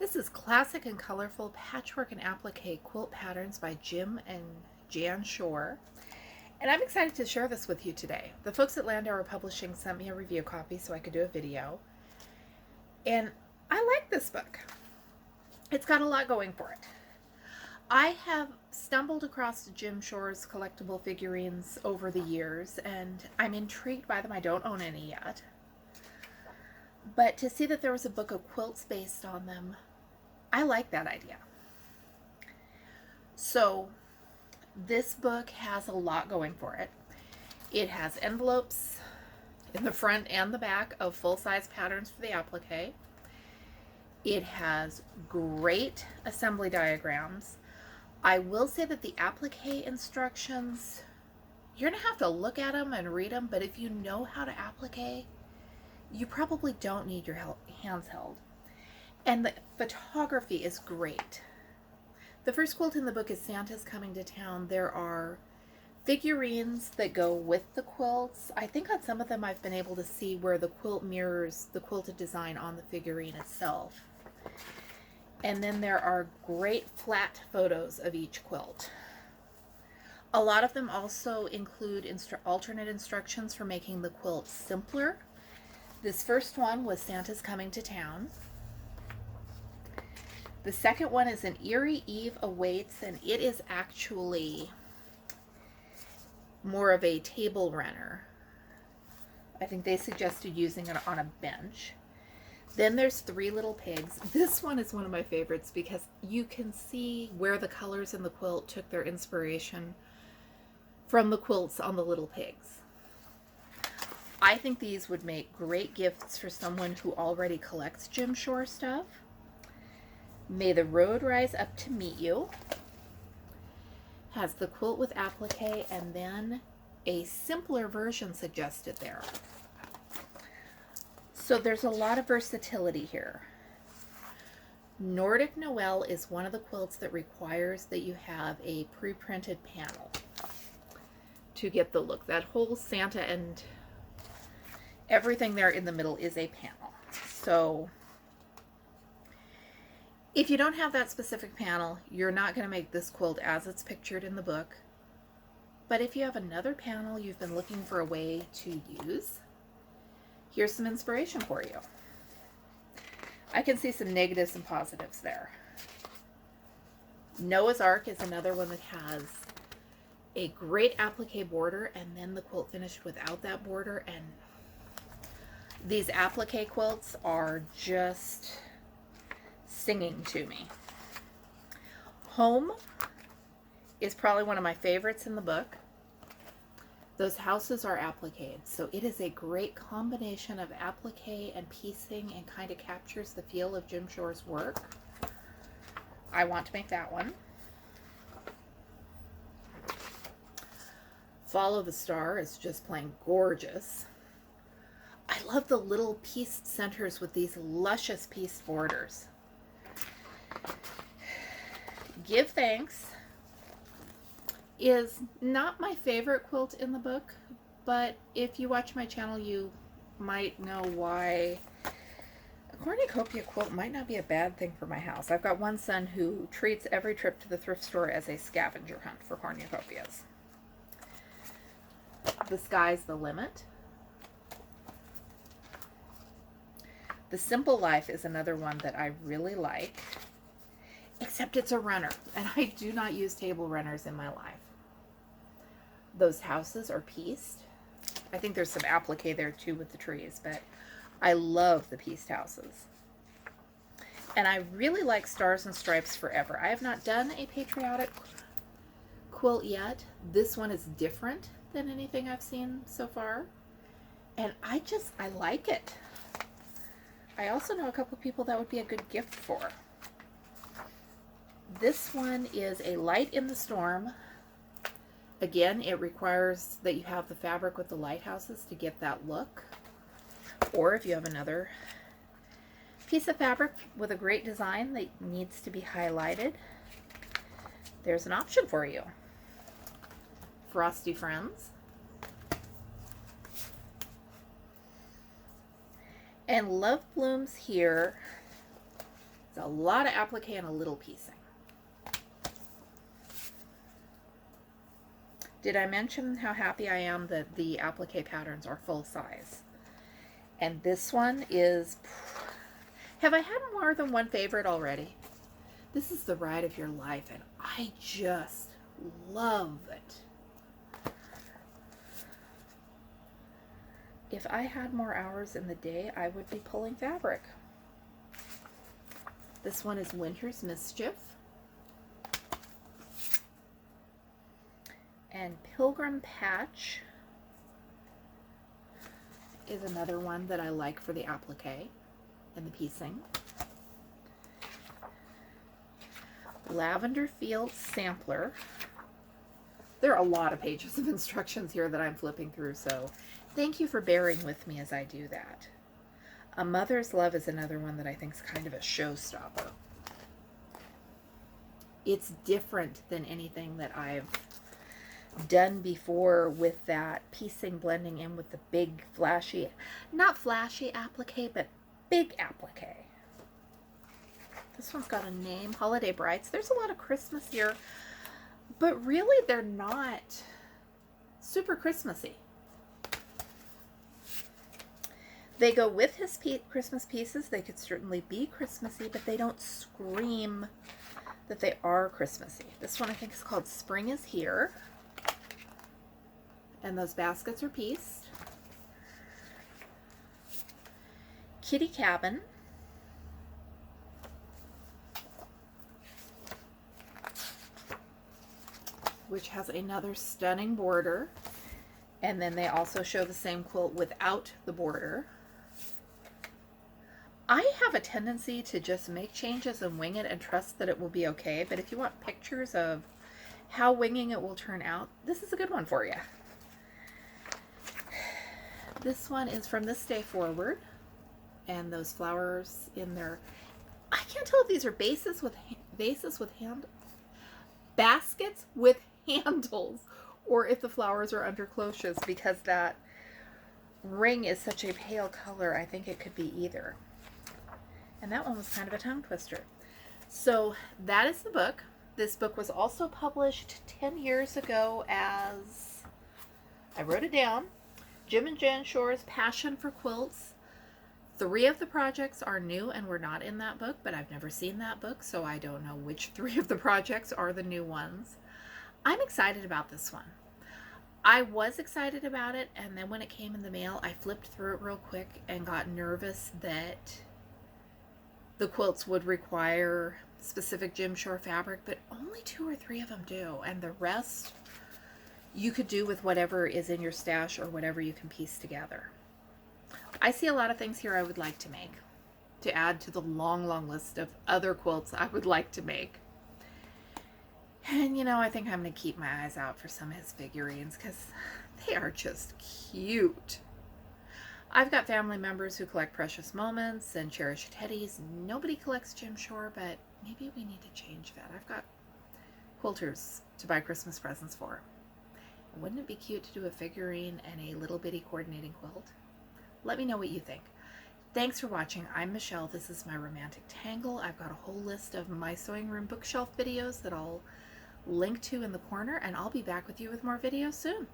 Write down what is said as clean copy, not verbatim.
This is Classic and Colorful Patchwork and Applique Quilt Patterns by Jim and Jan Shore. And I'm excited to share this with you today. The folks at Landauer Publishing sent me a review copy so I could do a video. And I like this book. It's got a lot going for it. I have stumbled across Jim Shore's collectible figurines over the years, and I'm intrigued by them. I don't own any yet. But to see that there was a book of quilts based on them, I like that idea. So this book has a lot going for it. It has envelopes in the front and the back of full-size patterns for the applique. It has great assembly diagrams. I will say that the applique instructions, you're going to have to look at them and read them, but if you know how to applique, you probably don't need your hands held. And the photography is great. The first quilt in the book is Santa's Coming to Town. There are figurines that go with the quilts. I think on some of them I've been able to see where the quilt mirrors the quilted design on the figurine itself. And then there are great flat photos of each quilt. A lot of them also include alternate instructions for making the quilt simpler. This first one was Santa's Coming to Town. The second one is An Eerie Eve Awaits, and it is actually more of a table runner. I think they suggested using it on a bench. Then there's Three Little Pigs. This one is one of my favorites because you can see where the colors in the quilt took their inspiration from the quilts on the little pigs. I think these would make great gifts for someone who already collects Jim Shore stuff. May the Road Rise Up to Meet You has the quilt with applique, and then a simpler version suggested there. So there's a lot of versatility here. Nordic Noel is one of the quilts that requires that you have a pre-printed panel to get the look. That whole Santa and everything there in the middle is a panel. So if you don't have that specific panel, you're not going to make this quilt as it's pictured in the book. But if you have another panel you've been looking for a way to use, here's some inspiration for you. I can see some negatives and positives there. Noah's Ark is another one that has a great applique border, and then the quilt finished without that border, and these applique quilts are just singing to me. Home is probably one of my favorites in the book. Those houses are appliqued, so it is a great combination of applique and piecing, and kind of captures the feel of Jim Shore's work. I want to make that one. Follow the Star is just plain gorgeous. I love the little pieced centers with these luscious pieced borders. Give Thanks is not my favorite quilt in the book, but if you watch my channel, you might know why a cornucopia quilt might not be a bad thing for my house. I've got one son who treats every trip to the thrift store as a scavenger hunt for cornucopias. The Sky's the Limit. The Simple Life is another one that I really like, except it's a runner, and I do not use table runners in my life. Those houses are pieced. I think there's some applique there too with the trees, but I love the pieced houses. And I really like Stars and Stripes Forever. I have not done a patriotic quilt yet. This one is different than anything I've seen so far, and I like it. I also know a couple people that would be a good gift for. This one is a Light in the Storm. Again, it requires that you have the fabric with the lighthouses to get that look. Or if you have another piece of fabric with a great design that needs to be highlighted, there's an option for you. Frosty Friends. And Love Blooms Here It's a lot of applique and a little piecing. Did I mention how happy I am that the applique patterns are full size? And this one is, have I had more than one favorite already? This is the ride of your life, and I just love it. If I had more hours in the day, I would be pulling fabric. This one is Winter's Mischief. And Pilgrim Patch is another one that I like for the applique and the piecing. Lavender Field Sampler. There are a lot of pages of instructions here that I'm flipping through, so thank you for bearing with me as I do that. A Mother's Love is another one that I think is kind of a showstopper. It's different than anything that I've done before with that piecing blending in with the big flashy, not flashy applique, but big applique. This one's got a name, Holiday Brights. There's a lot of Christmas here, but really they're not super Christmassy. They go with his Christmas pieces. They could certainly be Christmassy, but they don't scream that they are Christmassy. This one I think is called Spring is Here. And those baskets are pieced. Kitty Cabin. Which has another stunning border. And then they also show the same quilt without the border. I have a tendency to just make changes and wing it and trust that it will be okay. But if you want pictures of how winging it will turn out, this is a good one for you. This one is From This Day Forward. And those flowers in there. I can't tell if these are baskets with handles, or if the flowers are under cloches, because that ring is such a pale color. I think it could be either. And that one was kind of a tongue twister. So that is the book. This book was also published 10 years ago as, I wrote it down, Jim and Jen Shore's Passion for Quilts. 3 of the projects are new and were not in that book, but I've never seen that book, so I don't know which 3 of the projects are the new ones. I'm excited about this one. I was excited about it, and then when it came in the mail, I flipped through it real quick and got nervous that the quilts would require specific Jim Shore fabric, but only 2 or 3 of them do, and the rest you could do with whatever is in your stash or whatever you can piece together. I see a lot of things here I would like to make, to add to the long, long list of other quilts I would like to make. And, you know, I think I'm going to keep my eyes out for some of his figurines because they are just cute. I've got family members who collect Precious Moments and Cherish Teddies. Nobody collects Jim Shore, but maybe we need to change that. I've got quilters to buy Christmas presents for. Wouldn't it be cute to do a figurine and a little bitty coordinating quilt? Let me know what you think. Thanks for watching. I'm Michelle. This is my Romantic Tangle. I've got a whole list of my sewing room bookshelf videos that I'll link to in the corner, and I'll be back with you with more videos soon.